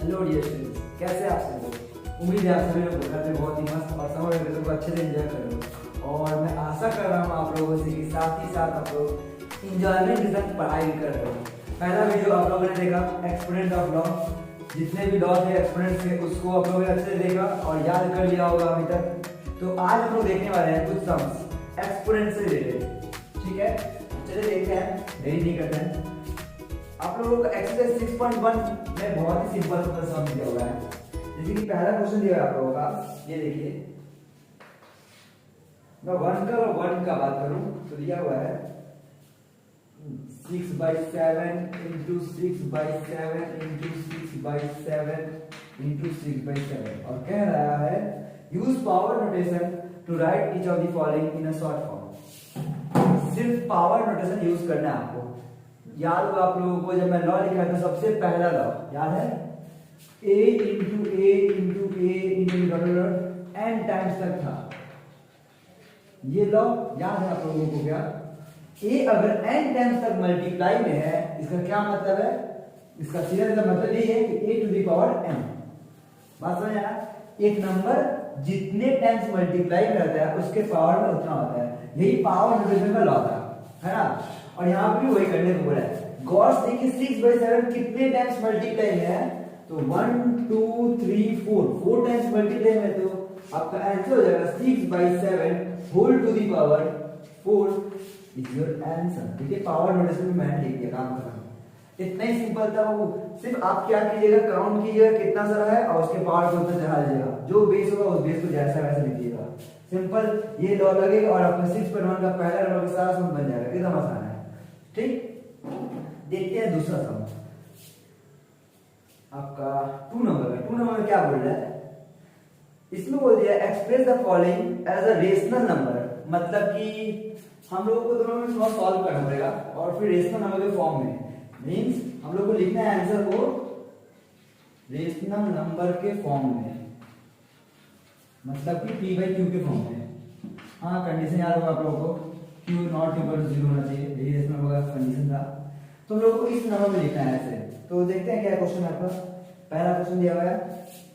Hello dear students, कैसे आप सब लोग। उम्मीद है आप सभी लोग घर में बहुत ही मस्त और समर वेकेशन को अच्छे से एंजॉय कर रहे हो। और मैं आशा कर रहा हूँ आप लोगों से कि साथ ही साथ आप लोग इंजॉयमेंट के साथ पढ़ाई भी कर रहे हो। पहला वीडियो आप लोगों ने देखा एक्सपोनेंट ऑफ लॉ, जितने भी लॉ थे एक्सपोनेंट थे उसको आप लोगों ने अच्छे से देखा और याद कर लिया होगा अभी तक। तो आज हम लोग देखने वाले हैं कुछ सम्स एक्सपोनेंट से रिलेटेड। ठीक है, चलिए देखते हैं, देरी नहीं करते हैं। आप लोगों को एक्सरसाइज 6.1 में बहुत ही सिंपल सम दिया हुआ है। जैसे कि पहला क्वेश्चन दिया है आप लोगों का, ये देखिए। मैं 1 का बात करूं तो दिया हुआ है 6/7 इंटू 6/7 इंटू 6/7 इंटू 6/7 और कह रहा है use power notation to write each of the following in a short form. सिर्फ पावर नोटेशन यूज करना है आपको। याद होगा आप लोगों को, जब मैं लॉ लिखा था सबसे पहला लॉ याद है, a into A into A into n times तक था। ये लॉ याद है आप लोगों को क्या? a अगर n टाइम्स तक मल्टीप्लाई में है, इसका क्या मतलब है? इसका सीधा सीधा मतलब ये है कि a to the power m। बात समझ आया? एक नंबर जितने टाइम्स मल्टीप्लाई करता है उसके पावर में उतना होता है। यही पावर नोटेशन का लॉ था, है ना? और यहाँ पे भी वही करने को बोला है। गौर से देखिए 6/7 कितने टाइम्स मल्टीप्लाई में है, तो 1 2 3 4 टाइम्स मल्टीप्लाई में, तो आपका आंसर हो जाएगा 6/7 whole to the power 4 is your answer. देखिए पावर नोटेशन में मैंने लिख दिया, काम कर रहा हूँ। इतना ही सिंपल था वो। सिर्फ आप क्या कीजिएगा, काउंट कीजिएगा कितना सारा है और उसके पावर को उतना चढ़ा लीजिएगा। जो बेस होगा उस बेस को जैसा वैसा लिखिएगा। सिंपल ये लॉ लगेगा और आपका 6.1 का पहला नंबर का सारा सम बन जाएगा। एकदम आसान है। ठीक, देखते हैं दूसरा सम आपका 2 नंबर में। 2 नंबर में क्या बोल रहा है? इसमें बोल दिया express the following as a rational number. मतलब कि हम लोगों को दोनों में थोड़ा सॉल्व करना पड़ेगा और फिर रेशनल नंबर के फॉर्म में। मींस हम लोग को लिखना है आंसर को रेशनल नंबर के फॉर्म में, मतलब कि p/q के फॉर्म में। हाँ, कंडीशन याद होगा आप लोगों को, q नॉट इक्वल टू 0 होना चाहिए। यही रेशनल नंबर का कंडीशन था। तो हम लोग को इस नंबर में लिखना है ऐसे। तो देखते हैं क्या क्वेश्चन है आपका। पहला क्वेश्चन दिया हुआ है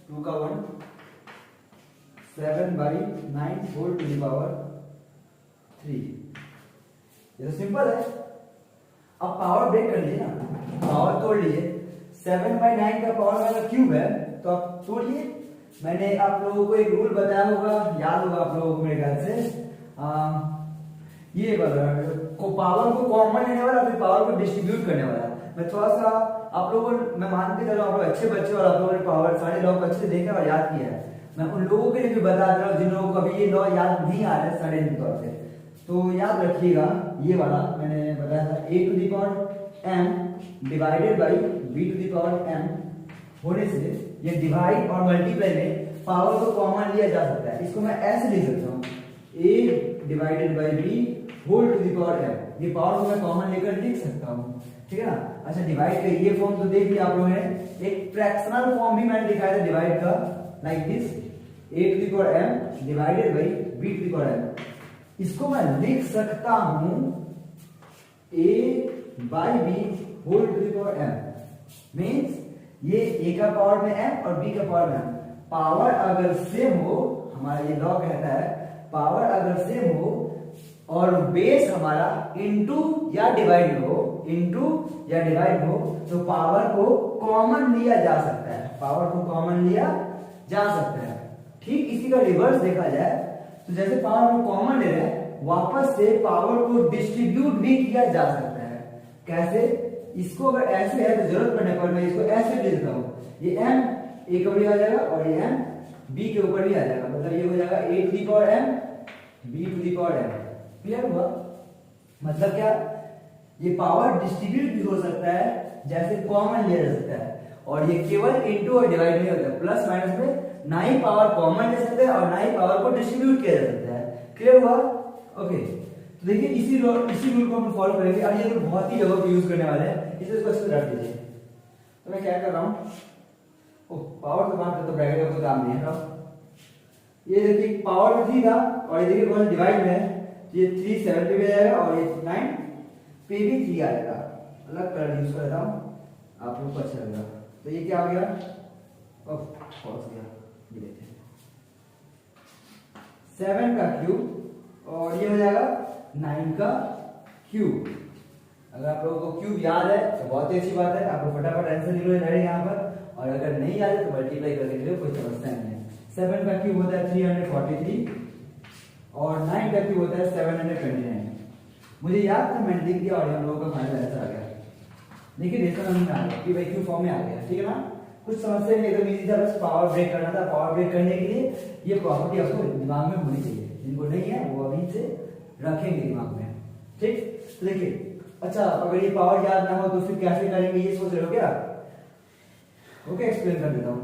2 का 1 7/9 होल टू द पावर 3। ये तो सिंपल है। अब पावर ब्रेक कर लीजिए ना, पावर तोड़ लीजिए। 7/9 का पावर वाला क्यूब है तो आप तोड़िए। मैंने आप लोगों को एक रूल बताया होगा, याद होगा आप लोगों को मेरे ख्याल से। ये को पावर को कॉमन लेने वाला, फिर पावर को डिस्ट्रीब्यूट करने वाला। मैं थोड़ा सा आप लोगों को, मैं मानते चलो आप लोग अच्छे बच्चे और आप लोगों ने पावर सारे लॉ अच्छे से देखा और याद किया है। मैं उन लोगों के लिए भी बता दे रहा हूँ जिन लोगों को अभी ये लॉ याद नहीं आ रहा है सारे तौर पे। तो याद रखिएगा, ये वाला मैंने बताया था a to the power m divided by b to the power m होने से ये डिवाइड और मल्टीप्लाई में पावर को कॉमन लिया जा सकता है। इसको मैं ऐसे लिख सकता हूँ a divided by b whole to the power m। ये पावर को मैं कॉमन लेकर लिख सकता हूँ, ठीक है ना? अच्छा, डिवाइड का ये फॉर्म तो देख लिया आप लोगों ने। एक फ्रैक्शनल फॉर्म भी मैंने दिखाया था डिवाइड का, like this a to the power m divided by b to the power m। इसको मैं लिख सकता हूं a by b whole to the power m। Means ये a का पावर में m और b का पावर में m। पावर अगर सेम हो, हमारा ये लॉ कहता है पावर अगर सेम हो और बेस हमारा इनटू या डिवाइड में हो, इनटू या डिवाइड हो, तो पावर को कॉमन लिया जा सकता है। पावर को कॉमन लिया जा सकता है। ठीक इसी का रिवर्स देखा जाए तो जैसे पावर को कॉमन ले रहे हैं, वापस से पावर को डिस्ट्रीब्यूट भी किया जा सकता है। कैसे? इसको अगर ऐसे है तो जरूरत पड़ने पर मैं इसको ऐसे लिख देता हूँ। ये m a के ऊपर आ जाएगा और ये m b के ऊपर भी आ जाएगा। मतलब ये हो जाएगा a to the power m b to the power m। Clear हुआ? मतलब क्या, ये पावर डिस्ट्रीब्यूट भी हो सकता है, जैसे कॉमन लिया जा सकता है। और ये केवल इनटू और डिवाइड नहीं होता है। प्लस माइनस में ना ही पावर कॉमन ले सकते हैं और ना ही पावर को डिस्ट्रीब्यूट किया जा सकता है। क्लियर हुआ? ओके, तो देखिए इसी रूल को हम फॉलो करेंगे और ये रूल बहुत ही जगह पे यूज करने वाले हैं, इसलिए इसको अच्छे से रख लीजिए। तो मैं क्या कर रहा हूँ, पावर तो बात तो ब्रैकेट का कोई काम नहीं है। ये देखिए पावर में 3 था और ये देखिए डिवाइड में है, तो ये 3 7 पे भी जाएगा और ये 9 पे भी 3 आएगा। अलग कलर यूज कर रहा हूँ, आप लोग को अच्छा लगेगा। तो ये क्या हो गया पहुंच गया, ये देखते हैं 7 का क्यूब और ये हो जाएगा 9 का क्यूब। अगर आप लोगों को क्यूब याद है तो बहुत ही अच्छी बात है, आप लोग फटाफट आंसर लिख लो यहाँ पर, और अगर नहीं याद है तो मल्टीप्लाई करके लिखो, कोई समस्या नहीं है। 7 का क्यूब होता है 343 और 9 का क्यूब होता है 729। मुझे याद था मैंने लिख दिया और हम लोगों का फाइनल आंसर आ गया। देखिए रेशनल में आ गया कि भाई क्यू फॉर्म में आ गया, ठीक है ना। कुछ समस्या नहीं, एकदम इजी था, बस पावर ब्रेक करना था। पावर ब्रेक करने के लिए ये प्रॉपर्टी आपको दिमाग में होनी चाहिए, जिनको नहीं है वो अभी से रखेंगे दिमाग में, ठीक। तो देखिए अच्छा, अगर ये पावर याद ना हो तो फिर कैसे करेंगे ये सोच रहे हो क्या? ओके, एक्सप्लेन कर देता हूँ।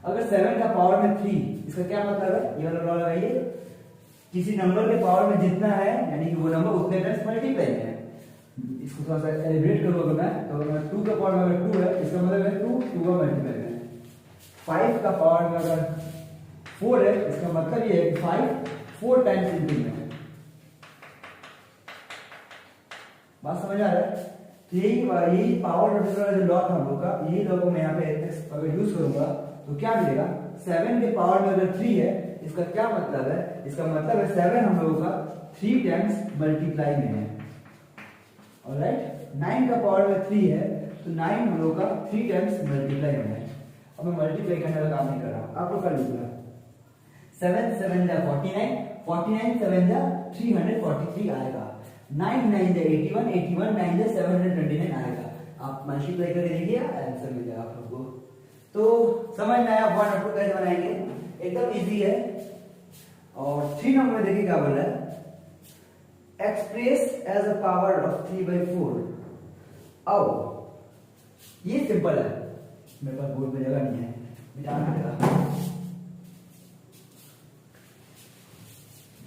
अगर 7 का पावर में 3, इसका क्या मतलब है? ये वाला लॉ लगाइए, किसी नंबर के पावर में जितना है यानी कि वो नंबर उतने टाइम्स मल्टीप्लाई है। इसको थोड़ा सा एलिब्रेट करूंगा मैं, तो अगर 2 का पावर में अगर 2 है, इसका मतलब है 2 का मल्टीप्लाई है। 5 का पावर में अगर 4 है, इसका मतलब ये है कि 5 4 टाइम्स इंटू में है। बात समझ आ रहा है? यही पावर रोटेशन वाला जो लॉ था हम लोग का, यही लॉ को मैं यहाँ पे अगर यूज करूंगा तो क्या मिलेगा? 7 के पावर में अगर 3 है, इसका क्या मतलब है? इसका मतलब है 7 हम लोगों का 3 टाइम्स मल्टीप्लाई में है। ऑलराइट, 9 का पावर में 3 है तो 9 हम लोगों का 3 टाइम्स मल्टीप्लाई में है। अब मैं मल्टीप्लाई करने वाला काम नहीं कर रहा हूं, आप लोग कर लीजिएगा। 7 7 जा 49, 49 7 जा 343 आएगा। 9 9 जा 81, 81 9 जा 729 आएगा। आप मल्टीप्लाई करके देखिए, आंसर मिल जाएगा आप लोगों को। तो समझ में आया 1 और 2 कैसे बनाएंगे? एकदम इजी है। और 3 नंबर में देखिए क्या बोल रहा है, express as a power of 3/4। अब ये सिंपल है, मेरे पास बोर्ड में जगह नहीं है, मिटाना पड़ेगा।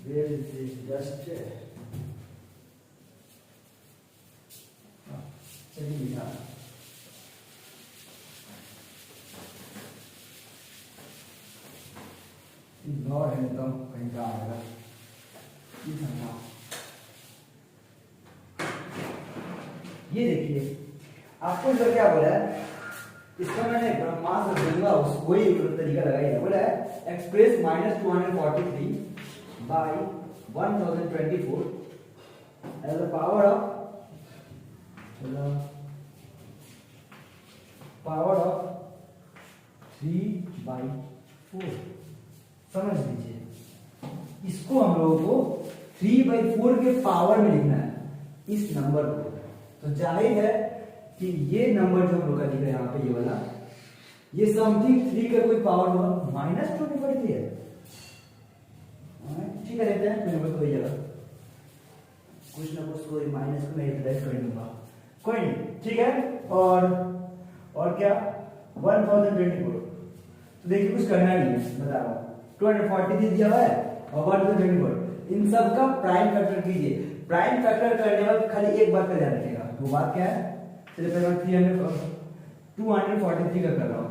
Where is this dust? चलिए मिटा, इग्नोर है तो कहीं का आएगा। ये देखिए आपको जो क्या बोला है, इसका मैंने ब्रह्मास्त्र दूंगा उसको ही तरीका लगाई है। बोला है express -243 by 1024 as a power of 3/4। समझ लीजिए, इसको हम लोगों को 3/4 के पावर में लिखना है इस नंबर को। तो जाहिर है कि ये नंबर जो हम लोग का दिख रहा है यहाँ पे, ये वाला, ये समथिंग 3 का कोई पावर होगा, -243 है। ठीक है, लेते हैं मेरे को कोई जगह कुछ ना कुछ कोई माइनस को मैं रिप्लेस कर दूंगा, कोई नहीं, ठीक है। और क्या 1024। तो देखिए कुछ करना नहीं है, बता रहा हूँ। 243 दिया हुआ है और 1024, इन सब का प्राइम फैक्टर कीजिए। प्राइम फैक्टर करने वक्त खाली एक बात का ध्यान रखिएगा, वो बात क्या है? चलिए पहले मैं 243 का कर रहा हूँ,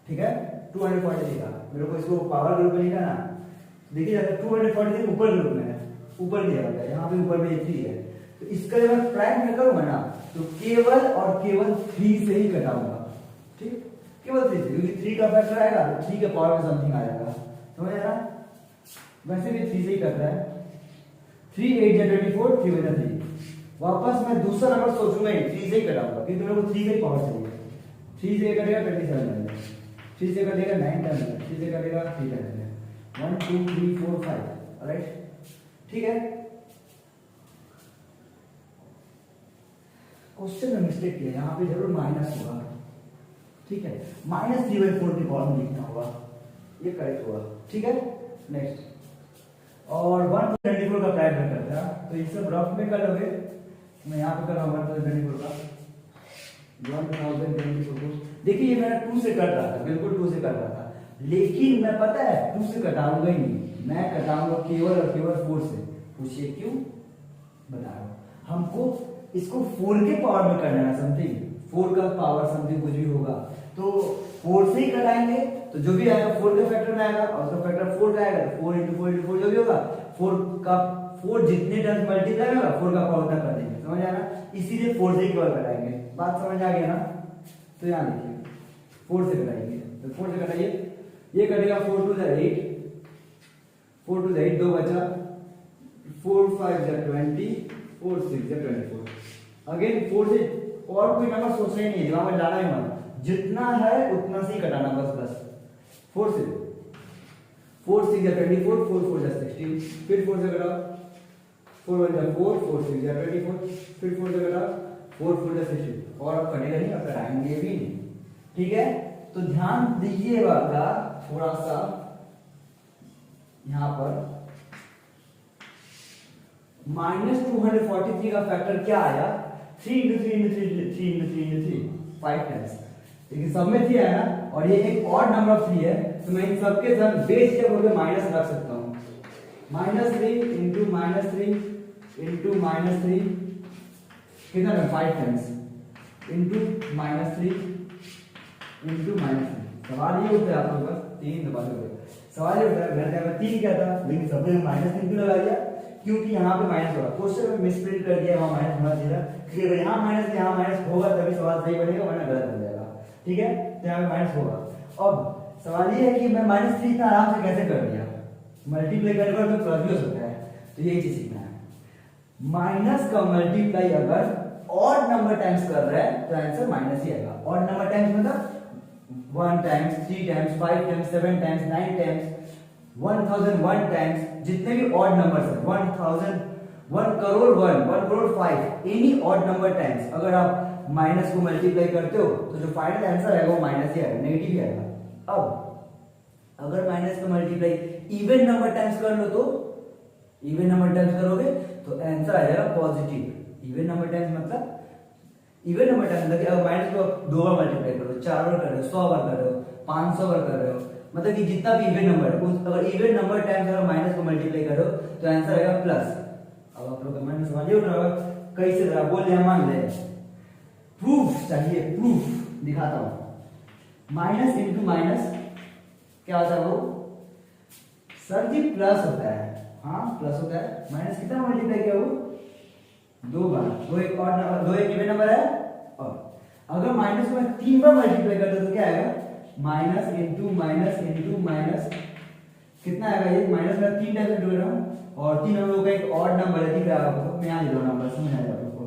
ठीक है। 243 का मेरे को इसको पावर ग्रुप में लिखा ना, देखिए 243 ऊपर ग्रुप में है, ऊपर दिया होता है, यहाँ पे ऊपर में 3 है। तो इसका जब मैं प्राइम में करूंगा ना तो केवल और केवल 3 से ही घटाऊंगा, ठीक, केवल 3 से, क्योंकि 3 का फैक्टर आएगा तो 3 के पावर में समथिंग आ जाएगा, समझ आ रहा? वैसे भी 3 से ही करता है। 3 8 जा 24, 3 बजा 3। वापस मैं दूसरा नंबर सोचूंगा ही 3 से ही कटाऊंगा, क्योंकि मेरे को 3 का ही पावर चाहिए। 3 से कटेगा 27 आएगा, 3 से कटेगा 9 टाइम, 3 से कटेगा 3 टाइम, 1 2 3 4 5। ऑलराइट, ठीक है। क्वेश्चन में मिस्टेक किया, यहाँ पे जरूर माइनस होगा, ठीक है, -3/4 की पावर में लिखना होगा, ये करेक्ट होगा, ठीक है। नेक्स्ट, और 1024 का प्राइम फैक्टर था, तो ये सब रफ में कर लोगे। मैं यहाँ पे कर रहा हूँ 1024 का 1024। देखिए ये मैंने 2 से कट रहा था, बिल्कुल 2 से कट रहा था, लेकिन मैं पता है 2 से कटाऊंगा ही नहीं, मैं कटाऊंगा केवल और केवल 4 से। पूछिए क्यों? बता रहा हूँ। हमको इसको 4 के पावर में करना है, समथिंग 4 का पावर समथिंग कुछ भी होगा, तो 4 से ही कटाएंगे, तो जो भी आएगा 4 के फैक्टर में आएगा, और उसका फैक्टर 4 का आएगा, 4 × 4 × 4 जो भी होगा, 4 जितने टाइम्स मल्टीप्लाई होगा 4 का पावर तक कर देंगे, समझ आ रहा? इसीलिए 4 से ही पावर कटाएंगे। बात समझ आ गया ना? तो यहाँ देखिए 4 से घटाएंगे, तो 4 से घटाइए, ये कटेगा 4 टू द 8, 4 टू द 8 2 बचा, 4 5 द 20, 4 6 द 24। अगेन 4 से और कोई नंबर सोचना ही नहीं है, दिमाग में लाना ही मत, जितना है उतना से ही कटाना बस 4 से, 4 6 द 24, 4 4 द 16, फिर 4 से घटाओ, 4 1 द 4, 4 6 द 24, फिर 4 से घटाओ, 4 4 द 16, और अब कटेगा नहीं, अब कराएंगे भी नहीं, ठीक है। तो ध्यान दीजिएगा थोड़ा सा, यहां पर -243 का फैक्टर क्या आया, 3 into 3 into 3 3 into 3 into 3 5 times, लेकिन सब में 3 है ना, और ये एक ऑड नंबर ऑफ 3 है, तो मैं इन सबके साथ बेस के बोल के माइनस रख सकता हूं, -3 into -3 into -3 कितना है 5 टाइम्स into -3 into -3। सवाल ये उठता है आप लोगों का, 3 दबा दोगे, सवाल ये उठता है मैंने कहा 3 क्या था, लेकिन सब में -3 क्यों लगा दिया, क्योंकि यहाँ पे माइनस होगा, क्वेश्चन में मिसप्रिंट कर दिया, वहां माइनस होना चाहिए, क्योंकि अगर यहाँ माइनस होगा तभी सवाल सही बनेगा, वरना गलत बन जाएगा, ठीक है। तो यहाँ पे माइनस होगा। अब सवाल ये है कि मैं -3 इतना आराम से कैसे कर दिया, मल्टीप्लाई करने पर तो प्लस भी हो सकता है, तो यही चीज सीखना है। माइनस का मल्टीप्लाई अगर ऑड नंबर टाइम्स कर रहा है तो आंसर माइनस ही आएगा। ऑड नंबर टाइम्स मतलब 1 times, 3 times, 5 times, 7 times, 9 times, 1001 times, जितने भी ऑड नंबर्स हैं, 1000, 1 crore 1, 1 crore 5, any odd number times अगर आप माइनस को मल्टीप्लाई करते हो तो जो फाइनल आंसर आएगा वो माइनस ही आएगा, नेगेटिव ही आएगा। अब अगर माइनस का मल्टीप्लाई इवन नंबर टाइम्स कर लो, तो इवन नंबर टाइम्स करोगे तो आंसर आ जाएगा पॉजिटिव। इवन नंबर टाइम्स मतलब इवन नंबर टाइम्स मतलब अगर माइनस को 2 बार मल्टीप्लाई करो, 4 बार कर रहे हो, 100 बार कर रहे हो, 500 बार कर रहे हो, मतलब कि जितना भी इवन नंबर है, अगर इवन नंबर टाइम्स अगर माइनस को मल्टीप्लाई करो तो आंसर आएगा प्लस। अब आप लोग कमेंट में समझिए ना, कैसे जरा बोल ले, मान ले, प्रूफ चाहिए, प्रूफ दिखाता हूं। माइनस इंटू माइनस क्या होता है वो, सर जी प्लस होता है, हाँ प्लस होता है। माइनस कितना मल्टीप्लाई किया वो 2 बार, 2 एक ऑड नंबर, 2 एक इवन नंबर है, और अगर माइनस को मैं 3 बार मल्टीप्लाई करता तो क्या आएगा, minus into minus into minus, कितना आएगा ये, माइनस में 3 टाइम्स इंटू कर रहा हूं, और 3 नंबर का एक ऑड नंबर है, दिख रहा है आपको, मैं यहां ले रहा हूं नंबर, समझ आएगा आपको।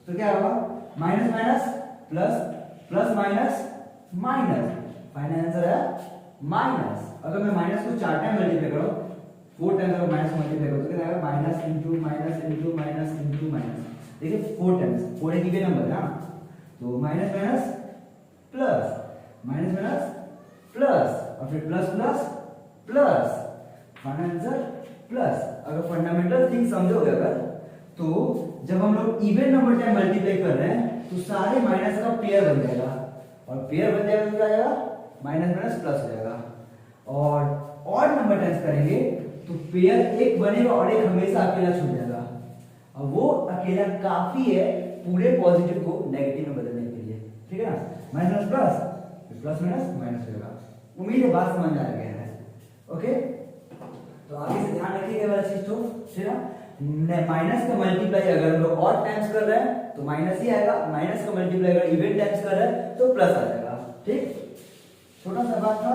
तो क्या होगा, minus minus plus, plus minus minus, final answer है माइनस। अगर मैं माइनस को 4 टाइम मल्टीप्लाई करूं, 4 टाइम्स अगर माइनस मल्टीप्लाई करूं तो कितना आएगा, minus into minus into minus into minus, देखिए 4 टाइम्स, 4 एक इवन नंबर है ना, तो minus minus plus, minus minus plus, और फिर plus plus plus, final answer plus. अगर फंडामेंटल थिंग समझोगे अगर, तो जब हम लोग इवन नंबर टाइम मल्टीप्लाई कर रहे हैं तो सारे माइनस का पेयर बन जाएगा, और पेयर बन जाएगा तो क्या आएगा, माइनस माइनस प्लस हो जाएगा। और ऑड नंबर टाइम्स करेंगे तो पेयर एक बनेगा और एक हमेशा अकेला छूट जाएगा, और वो अकेला काफी है पूरे पॉजिटिव को नेगेटिव में बदलने के लिए, ठीक है ना। Minus plus, plus minus minus होगा। उम्मीद है बात समझ आ गया है, ओके। तो आगे से ध्यान रखिएगा वाला चीज, तो ठीक है। माइनस का मल्टीप्लाई अगर हम लोग ऑड टाइम्स कर रहे हैं तो माइनस ही आएगा, माइनस का मल्टीप्लाई अगर इवन टाइम्स कर रहे हैं तो प्लस आ जाएगा, ठीक। छोटा सा बात था,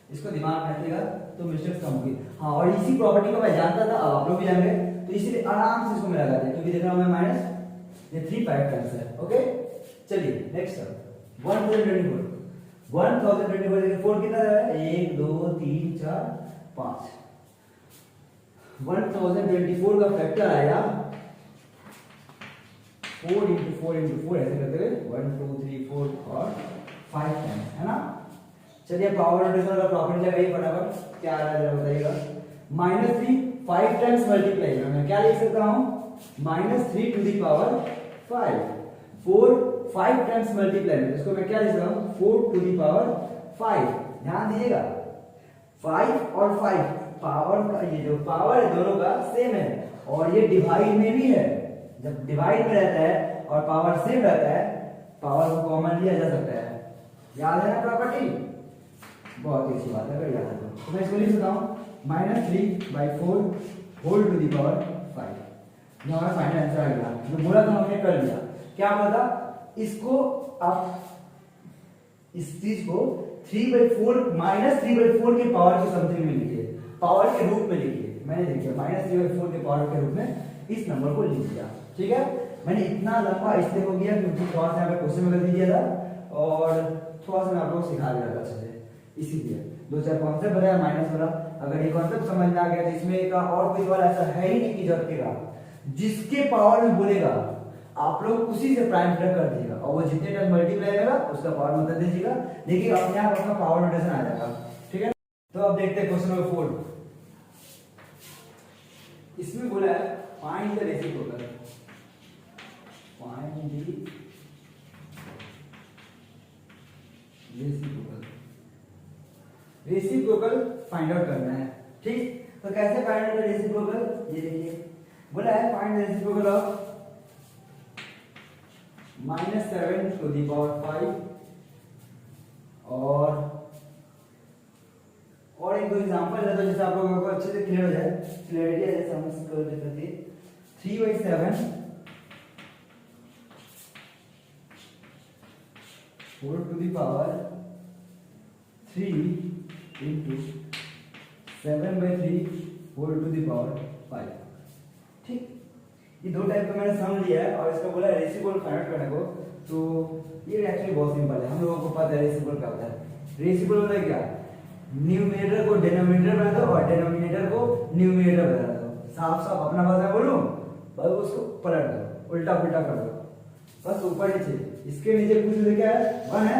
इसको दिमाग में रखिएगा तो मिस्टेक्स कम होगी। हाँ, और इसी प्रॉपर्टी को मैं जानता था, अब आप लोग भी जानेंगे, तो इसीलिए आराम से इसको मैं लगा दिया, क्योंकि देख रहा हूं मैं माइनस, ये 3 5 टाइम्स है, ओके। चलिए नेक्स्ट 1024, 1024 कितना है, 1 2 3 4 5, 1024 का फैक्टर आया 4 into 4 into 4, ऐसे करते हुए 1 2 3 4 और 5 टाइम्स, है ना। चलिए पावर नोटेशन का प्रॉपर्टी लगाइए फटाफट, क्या आ रहा है बताइएगा। -3 5 टाइम्स मल्टीप्लाई है, मैं क्या लिख सकता हूं, -3 to the power 5, 4 5 times multiply है, इसको मैं क्या लिख सकता हूं, 4 to the power 5। ध्यान दीजिएगा 5 और 5 पावर का, ये जो पावर है दोनों का सेम है, और ये डिवाइड में भी है। जब डिवाइड में रहता है और पावर सेम रहता है, पावर को कॉमन लिया जा सकता है, याद है ना प्रॉपर्टी, बहुत ही अच्छी बात है अगर याद है तो। मैं इसको लिख सकता हूं -3/4 होल टू द पावर 5, जो हमारा फाइनल आंसर आ गया। जो बोला था हमने कर लिया, क्या बोला था, इसको आप इस चीज को 3/4 -3/4 के पावर की समथिंग में लिखिए, पावर के रूप में लिखिए। मैंने लिख दिया -3/4 के पावर के रूप में इस नंबर को लिख दिया। ठीक है, मैंने इतना लंबा इसलिए हो गया क्योंकि थोड़ा सा यहाँ पे क्वेश्चन में गलती किया था और थोड़ा सा मैं आप लोगों को सिखा दिया था अच्छे से, इसीलिए 2-4 कॉन्सेप्ट बताया माइनस वाला। अगर ये कॉन्सेप्ट समझ में आ गया तो इसमें का और कोई सवाल ऐसा है ही नहीं कि जो रखेगा, जिसके पावर में बोलेगा आप लोग उसी से प्राइम फैक्टर कर दीजिएगा और वो जितने टाइम मल्टीप्लाई करेगा उसका पावर बता दीजिएगा, देखिए अपने आप अपना पावर नोटेशन आ जाएगा। ठीक है, तो अब देखते हैं क्वेश्चन नंबर 4। इसमें बोला है find the reciprocal, find the reciprocal, reciprocal find out करना है। ठीक, तो कैसे फाइंड आउट रेसिप्रोकल, ये देखिए बोला है find the reciprocal of -7 to the power 5 और एक दो एग्जांपल है तो जैसे आप लोगों को अच्छे से क्लियर हो जाए, क्लियरिटी है, जैसे हम इसको देख सकते हैं 3/7 4 to the power 3 into 7/3 4 to the power 5। ठीक, ये दो टाइप का मैंने सम लिया है और इसका बोला है रेसिप्रोकल फाइंड आउट करने को। तो ये एक्चुअली बहुत सिंपल है, हम लोगों को पता है रेसिप्रोकल क्या होता है। रेसिप्रोकल होता है क्या, न्यूमरेटर को डिनोमिनेटर बना दो और डिनोमिनेटर को न्यूमरेटर बना दो। साफ साफ अपना भाषा बोलूं, बस उसको पलट दो, उल्टा पुल्टा कर दो, बस ऊपर नीचे। इसके नीचे कुछ क्या है, 1 है,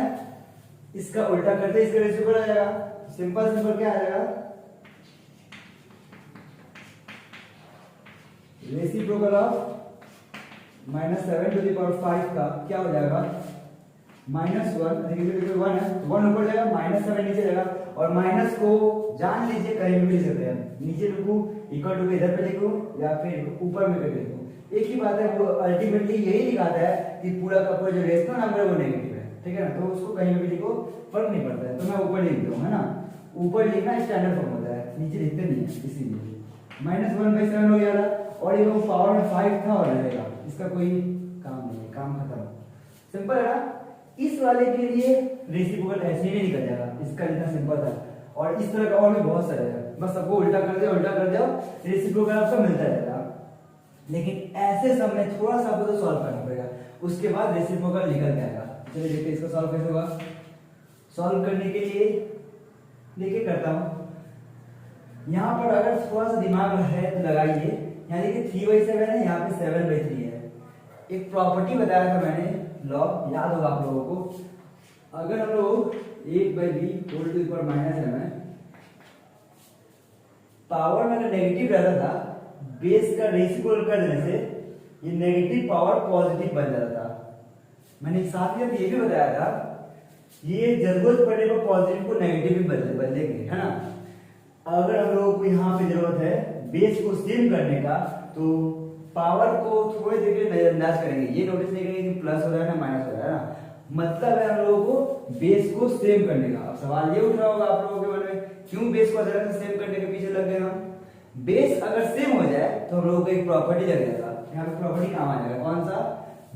इसका उल्टा करते इसका रेसिप्रोकल आ जाएगा। सिंपल सिंपल क्या आ जाएगा, reciprocal of -7 to the power 5 का क्या हो जाएगा, -1, देखिए 1 है, 1 ऊपर जाएगा, -7 नीचे जाएगा और माइनस को जान लीजिए कहीं भी लिख सकते हैं, नीचे लिखूं इक्वल टू इधर पे लिखूं या फिर ऊपर में करके लिखूं, एक ही बात है। वो अल्टीमेटली यही दिखाता है कि पूरा का पूरा जो रेशनल नंबर है वो नेगेटिव है। ठीक है ना, तो उसको कहीं भी लिखो फर्क नहीं पड़ता है, तो मैं ऊपर लिख दूं, है ना। ऊपर लिखना स्टैंडर्ड फॉर्म होता है, नीचे लिखते नहीं है, इसीलिए -1/7 हो गया था और ये वो पावर में 5 था और रहेगा, इसका कोई काम नहीं है, काम खत्म। सिंपल है ना। इस वाले के लिए रेसिप्रोकल ऐसे ही निकल जाएगा, इसका जितना सिंपल था। और इस तरह का और भी बहुत सारे हैं, बस सबको उल्टा कर दिया रेसिप्रोकल आपका मिलता रहेगा। लेकिन ऐसे सब में थोड़ा सा आपको तो सॉल्व करना पड़ेगा, उसके बाद रेसिप्रोकल निकल जाएगा। चलिए देखते हैं इसको सॉल्व कैसे होगा। सॉल्व करने के लिए देखिए करता हूं, यहाँ पर अगर थोड़ा सा दिमाग है तो लगाइए। यहाँ देखिए 3/7 है, यहाँ पे 7/3 है। एक प्रॉपर्टी बताया था मैंने, लॉ याद होगा आप लोगों को। अगर हम लोग 1/b whole to the power -7 power में अगर नेगेटिव रहता था, बेस का रेसिप्रोकल कर देने से ये नेगेटिव पावर पॉजिटिव बन जाता था। मैंने साथ ही ये भी बताया था, ये जरूरत पड़ने पर पॉजिटिव को नेगेटिव भी बदलेंगे, है ना। अगर हम लोगों को यहाँ पे जरूरत है बेस को सेम करने का, तो पावर को थोड़ी देर के लिए नजरअंदाज करेंगे, ये नोटिस नहीं करेंगे कि प्लस हो रहा है ना माइनस हो रहा है ना। मतलब है हम लोगों को बेस को सेम करने का। अब सवाल ये उठ रहा होगा आप लोगों के मन में, क्यों बेस को अचानक से सेम करने के पीछे लग गए हम। बेस अगर सेम हो जाए तो हम लोगों को एक प्रॉपर्टी लग जाएगा, यहाँ पे प्रॉपर्टी काम आ जाएगा, कौन सा,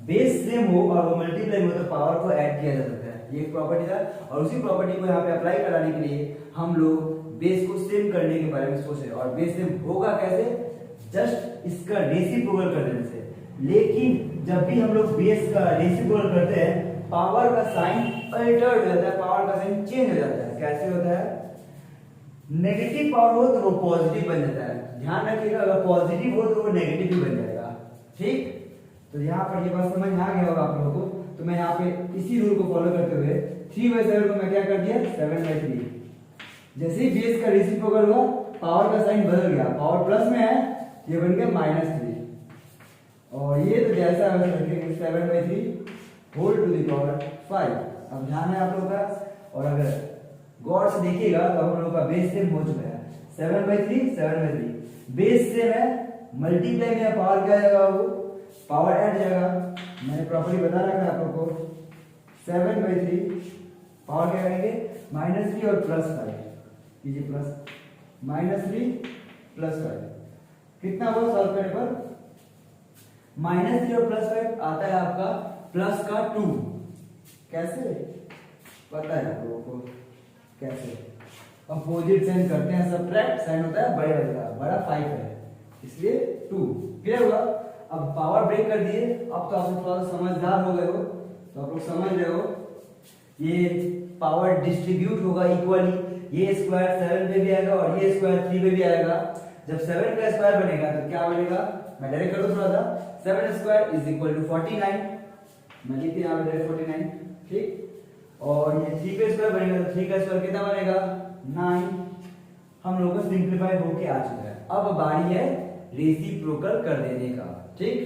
बेस सेम हो और वो मल्टीप्लाई हो तो पावर को ऐड किया जा सकता है, ये एक प्रॉपर्टी था। और उसी प्रॉपर्टी को यहाँ पे अप्लाई कराने के लिए हम लोग बेस को सेम करने के बारे में सोच रहे हैं। और बेस सेम होगा कैसे, जस्ट इसका रेसिप्रोकल कर देने से। लेकिन जब भी हम लोग बेस का रेसिप्रोकल करते हैं, पावर का साइन अल्टर्ड हो जाता है, पावर का साइन चेंज हो जाता है। कैसे होता है, नेगेटिव पावर हो तो वो पॉजिटिव बन जाता है, ध्यान रखिएगा। अगर पॉजिटिव हो तो वो नेगेटिव भी बन जाएगा। ठीक, तो यहाँ पर ये बात समझ में आ गया होगा आप लोगों को। तो मैं यहाँ पे इसी रूल को फॉलो करते हुए 3/7 को मैं क्या कर दिया, 7/3। जैसे ही बेस का रेसिप्रोकल हुआ, पावर का साइन बदल गया, पावर प्लस में है, ये बन गया -3। और ये तो जैसा है वैसा रखेंगे, 7/3 होल टू द पावर 5। अब ध्यान है आप लोगों का। और अगर गौर से देखिएगा तो हम लोगों का बेस सेम हो चुका है, 7/3 7/3 बेस सेम है, मल्टीप्लाई में पावर क्या जाएगा, वो पावर ऐड जाएगा। मैंने प्रॉपर्टी बता रखा है आप लोगों को, 7/3 पावर क्या करेंगे, -3 और +5 कीजिए, प्लस -3 +5 कितना हुआ सॉल्व करने पर, -3 और +5 आता है आपका प्लस का 2। कैसे, पता है आप लोगों को कैसे अपोजिट साइन करते हैं, सब्ट्रैक्ट साइन होता है बड़े वाले का, बड़ा 5 है इसलिए 2। क्लियर हुआ? अब पावर ब्रेक कर दिए। अब तो आप थोड़ा सा समझदार हो गए हो, तो आप लोग समझ रहे हो ये पावर डिस्ट्रीब्यूट होगा इक्वली। ये स्क्वायर 7 पे भी आएगा और ये स्क्वायर 3 पे भी आएगा। जब 7 का स्क्वायर बनेगा तो क्या बनेगा, मैं डायरेक्ट कर दूं थोड़ा सा, 7 स्क्वायर इज इक्वल टू 49। मैं लिख दिया यहां पे डायरेक्ट 49, ठीक। और ये 3 का स्क्वायर बनेगा तो 3 का स्क्वायर कितना बनेगा, 9। हम लोगों को सिंपलीफाई होके आ चुका है। अब बारी है रेसिप्रोकल कर देने का, ठीक।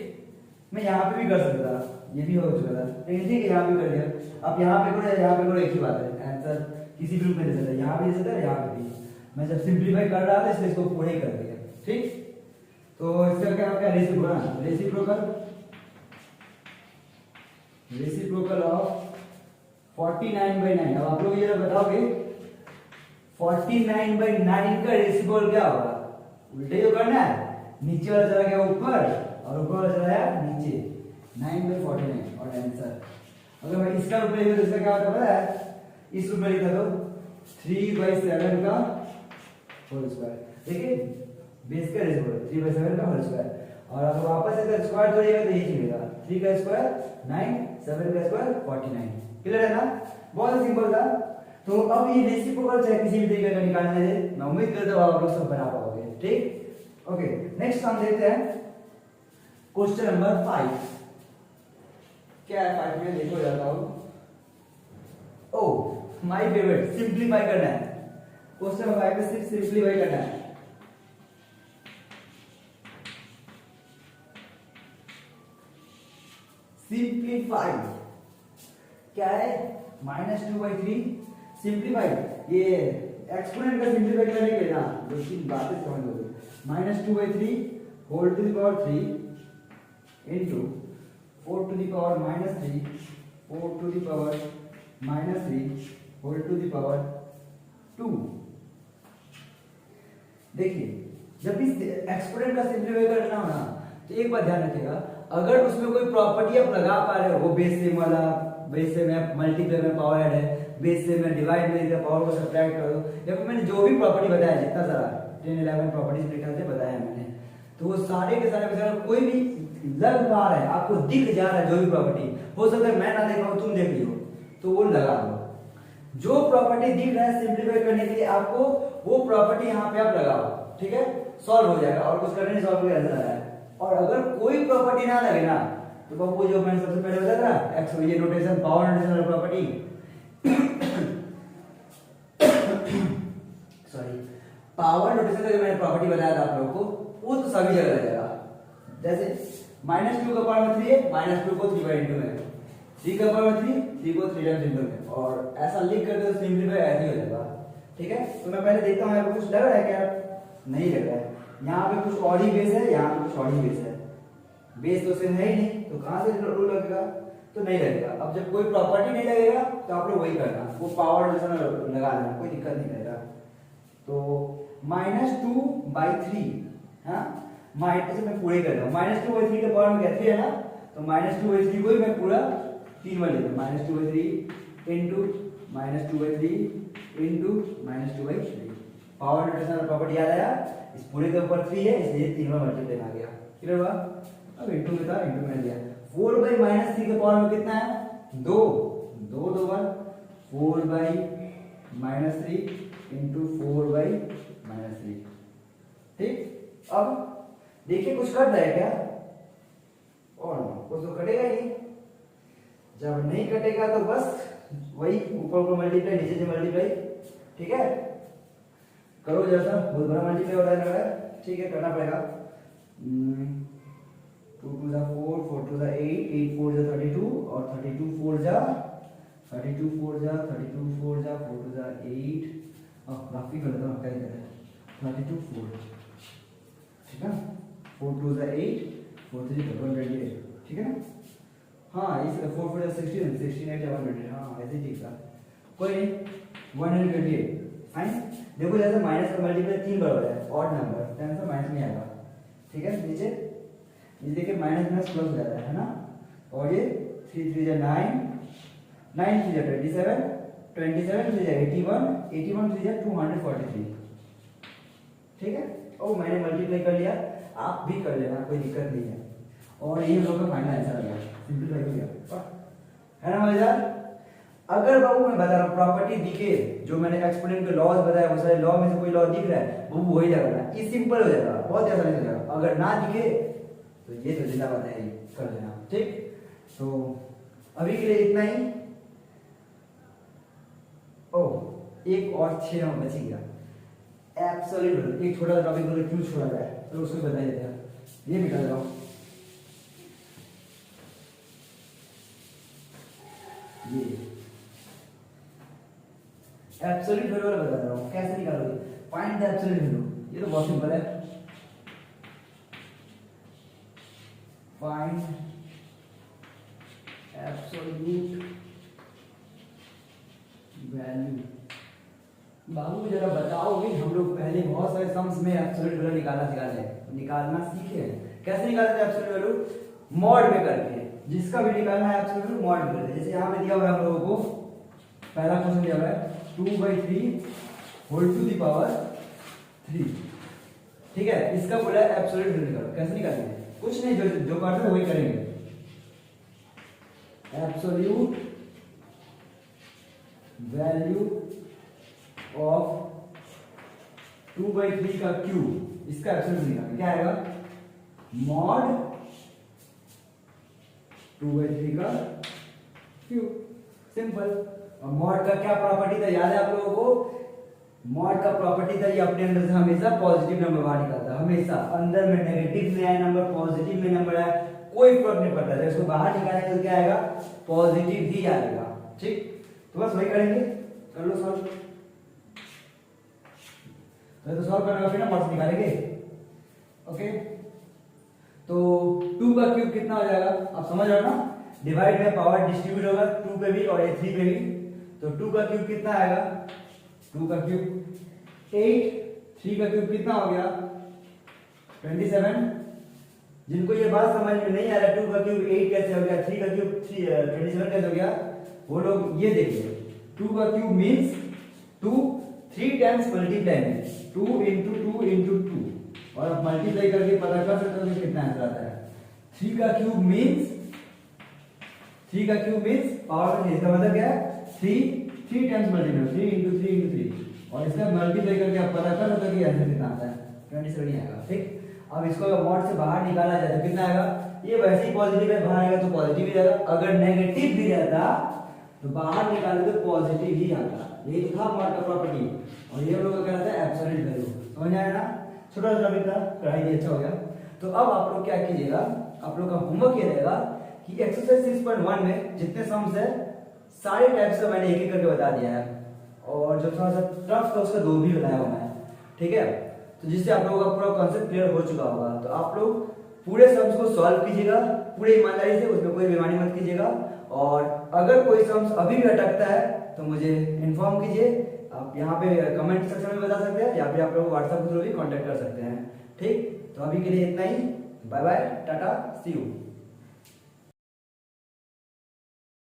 मैं यहाँ पे भी कर सकता था, ये भी हो चुका था, लेकिन ठीक है यहाँ पे कर दिया। अब यहाँ पे करो या यहाँ पे करो एक ही बात है, आंसर किसी भी रूप में दे सकता है, यहाँ भी दे सकता है, यहाँ पे भी। मैं जब सिंपलीफाई कर रहा था इसलिए इसको पूरे ही कर दिया, ठीक। तो इसका क्या क्या रेसिप्रोकल, रेसिप्रोकल ऑफ 49/9। अब आप लोग ये बताओगे 49/9 का रेसिप्रोकल क्या होगा, उल्टे जो करना है, नीचे वाला चला गया ऊपर और ऊपर वाला चला गया नीचे, 9/49 और आंसर। अगर मैं इसका रूप में लिखूं तो इसका क्या होता है पता है, इस रूप में लिखा तो 3/7 का होल स्क्वायर। देखिए बेस का रेसिप्रोकल 3/7 का होल स्क्वायर, और अगर वापस से स्क्वायर तोड़िएगा तो यही मिलेगा, 3 का स्क्वायर 9, 7 का स्क्वायर 49। क्लियर है ना, बहुत सिंपल था। तो अब ये रेसिप्रोकल चाहे किसी भी तरीके का निकालने दे, मैं उम्मीद करता हूं आप लोग सब बना पाओगे, ठीक। ओके, नेक्स्ट हम देखते हैं क्वेश्चन नंबर 5। क्या है 5 में, देखो जाता हूं। ओह माय फेवरेट, सिंपलीफाई करना है। क्वेश्चन नंबर 5 में सिर्फ सिंपलीफाई करना है। सिंपलीफाई क्या है, -2/3 सिंपलीफाई। ये एक्सपोनेंट का सिंपलीफाई करने के लिए ना दो तीन बातें समझ लो। -2/3 whole to the power 3 into 4 to the power -3, 4 to the power -3 whole to the power 2। देखिए जब इस एक्सपोनेंट का सिंपलीफाई करना हो ना तो एक बात ध्यान रखिएगा, अगर उसमें कोई प्रॉपर्टी आप लगा पा रहे हो, वो बेस सेम वाला, बेस से मैं मल्टीप्लाई में पावर ऐड है, बेस से मैं डिवाइड में इधर पावर को सब्ट्रैक्ट कर दो, या फिर मैंने जो भी प्रॉपर्टी बताया, जितना सारा 10-11 प्रॉपर्टीज मेरे ख्याल से बताया है मैंने, तो वो सारे के सारे कोई भी लग पा रहा है, आपको दिख जा रहा है, जो भी प्रॉपर्टी हो सकता है मैं ना देख पाऊं तुम देख लियो, तो वो लगा दो। जो प्रॉपर्टी दिख रहा है सिंपलीफाई करने के लिए आपको, वो प्रॉपर्टी यहाँ पे आप लगाओ, ठीक है, सॉल्व हो जाएगा और कुछ करने नहीं, सॉल्व करके आंसर आ रहा है। और अगर कोई प्रॉपर्टी ना लगे ना तो बाबू जो मैंने सबसे पहले बताया था एक्स, ये नोटेशन, पावर नोटेशन वाला प्रॉपर्टी सॉरी, पावर नोटेशन का जो मैंने प्रॉपर्टी बताया था आप लोगों को, वो तो सभी जगह लगेगा। जैसे -2 का पावर में 3 है, -2 को 3/2 में, 3 का पावर में 3, 3 को 3 टाइम्स इंटू में, और ऐसा लिख करके तो सिंपलीफाई ऐसे ही हो जाएगा, ठीक है। तो मैं पहले देखता हूं यहाँ पे कुछ लग रहा है क्या, नहीं लग रहा है। यहाँ पे कुछ और ही बेस है, यहाँ पे कुछ और ही बेस है, बेस तो सेम है ही नहीं, तो कहां से रूल लगेगा, तो नहीं लगेगा। अब जब कोई प्रॉपर्टी नहीं लगेगा तो आप लोग वही करना, वो पावर जैसा लगा लेना, कोई दिक्कत नहीं रहेगा। तो -2/3, हाँ माइनस मैं पूरे कर रहा हूँ, -2/3 के पावर में क्या 3 है ना, तो -2/3 को ही मैं पूरा 3 बार लेता हूँ, -2/3 into -2/3 into -2/3। Power notation property याद आया, इस पूरे के ऊपर 3 है इसलिए 3 बार मल्टीप्लाई आ गया, क्लियर हुआ। अब इंटू में था, इंटू में दिया, 4/-3 के पावर में कितना है, 2, 2 2 बार 4/-3 इंटू 4/-3, ठीक। अब देखिए कुछ कट रहा है क्या, और कुछ तो कटेगा ही नहीं। जब नहीं कटेगा तो बस वही ऊपर ऊपर मल्टीप्लाई, नीचे से मल्टीप्लाई, ठीक है। करो जैसा, बहुत बड़ा मल्टीप्लाई हो रहा है, ठीक है, करना पड़ेगा। 2 2 जा 4, 4 2 जा 8, 8 4 जा 32, और 32 4 जा 32 4 जा 32 4 जा 4 2 जा 8, काफी गलत है, क्या कहते हैं 32 4, ठीक है, 4 2 जा 8, 4 3 जा 128, ठीक है ना। हाँ इस 4 4 जा 16, 16 8 जा 128, हाँ ऐसे ठीक था, कोई नहीं, 128 फाइन। देखो जैसे माइनस का मल्टीप्लाई 3 बार हो रहा है, ऑड नंबर, तो आंसर माइनस में आएगा, ठीक है। नीचे ये देखिए माइनस माइनस प्लस हो जाता है ना, और ये 3 3 जा 9, 9 3 जा 27, 27 3 81, 81 3 243। ठीक है, ओ मैंने मल्टीप्लाई कर लिया, आप भी कर लेना, कोई दिक्कत नहीं है। और ये हम लोग का फाइनल आंसर आ गया, सिंपलीफाई हो गया, है ना मजेदार। अगर बाबू मैं बता रहा हूँ प्रॉपर्टी दिखे, जो मैंने एक्सपोनेंट के लॉज बताया वो सारे लॉ में से कोई लॉ दिख रहा है वो वही लगाना, ये सिंपल हो जाएगा, बहुत आसानी से हो जाएगा। अगर ना दिखे तो ये तो जिंदा बात है, कर देना। ठीक, तो अभी के लिए इतना ही। ओ एक और 6 नंबर बच गया, एब्सोल्यूट। एक छोटा सा टॉपिक बोले क्यों छोड़ा जाए, तो उसको बता देते हैं, ये निकाल रहा हूँ। ये एब्सोल्यूट वैल्यू वाला बता रहा हूँ, कैसे निकालोगे, फाइंड द एब्सोल्यूट वैल्यू। ये तो बहुत सिंपल है, फाइंड एब्सोल्यूट वैल्यू। बाबू जरा बताओगे, हम लोग पहले बहुत सारे सम्स में एब्सोल्यूट वैल्यू निकालना सीखे हैं। कैसे निकालते हैं एब्सोल्यूट वैल्यू, मॉड में करके, जिसका भी निकालना है एब्सोल्यूट वैल्यू मॉड में करके। जैसे यहाँ पे दिया हुआ है हम लोगों को, पहला क्वेश्चन दिया हुआ है 2/3 होल टू द पावर 3। ठीक है, इसका बोला है एब्सोल्यूट वैल्यू निकालो। कैसे निकालेंगे, कुछ नहीं, जो करते हैं वही करेंगे। एब्सोल्यूट वैल्यू ऑफ 2/3 का क्यूब, इसका एब्सोल्यूट निकालेंगे। क्या आएगा, मॉड 2/3 का क्यूब, सिंपल। और मॉड का क्या प्रॉपर्टी था, याद है आप लोगों को, मॉड का प्रॉपर्टी था ये अपने अंदर से हमेशा पॉजिटिव नंबर बाहर निकलता है, हमेशा। अंदर में नेगेटिव में आया नंबर, पॉजिटिव में नंबर आया, कोई फर्क नहीं पड़ता, जब इसको बाहर निकालेंगे तो क्या आएगा, पॉजिटिव ही आएगा। ठीक, तो बस वही करेंगे, कर लो सॉल्व। तो सॉल्व करने का फिर ना मॉड्स निकालेंगे। ओके, तो 2 का क्यूब कितना हो जाएगा, आप समझ रहे हो ना, डिवाइड में पावर डिस्ट्रीब्यूट होगा 2 पे भी और 3 पे भी। तो 2 का क्यूब कितना आएगा, 2 का क्यूब 8, 3 का क्यूब कितना हो गया 27। जिनको ये बात समझ में नहीं आ रहा 2 का क्यूब 8 कैसे हो गया, 3 का क्यूब 27 कैसे हो गया, वो लोग ये देखिए, 2 का क्यूब मींस 2 3 टाइम्स मल्टीप्लाई में 2 into 2 into 2, और आप मल्टीप्लाई करके पता कर सकते हो कि कितना आंसर आता है। 3 का क्यूब मींस पावर में, इसका मतलब क्या है 3 टाइम्स मल्टीप्लाई, 3 into 3 into 3, और इसका मल्टीप्लाई करके आप पता कर सकते हो कि आंसर कितना आता है, 27 आएगा। ठीक, अब इसको मॉड से बाहर निकाला जाए तो कितना आएगा, ये वैसे ही पॉजिटिव है, बाहर आएगा तो पॉजिटिव ही रहेगा। अगर नेगेटिव भी रहता तो बाहर निकाले तो पॉजिटिव ही आता। यही तो था मॉड का प्रॉपर्टी, और ये लोग क्या कहते हैं एब्सोल्यूट वैल्यू। समझ आया ना, छोटा सा टॉपिक था, पढ़ाई भी अच्छा हो गया। तो अब आप लोग क्या कीजिएगा, आप लोग का होमवर्क ये रहेगा कि एक्सरसाइज 6.1 में जितने सम्स है सारे टाइप्स का मैंने एक एक करके बता दिया है, और जो थोड़ा सा टफ था उसका 2 भी बताया हुआ है। ठीक है, तो जिससे आप लोगों का पूरा कॉन्सेप्ट क्लियर हो चुका होगा। तो आप लोग पूरे सम्स को सॉल्व कीजिएगा पूरे ईमानदारी से, उसमें कोई बेईमानी मत कीजिएगा। और अगर कोई सम्स अभी भी अटकता है तो मुझे इन्फॉर्म कीजिए, आप यहाँ पे कमेंट सेक्शन में बता सकते हैं, या फिर आप लोग व्हाट्सएप के थ्रू भी कांटेक्ट कर सकते हैं। ठीक, तो अभी के लिए इतना ही, bye bye, tata, see you.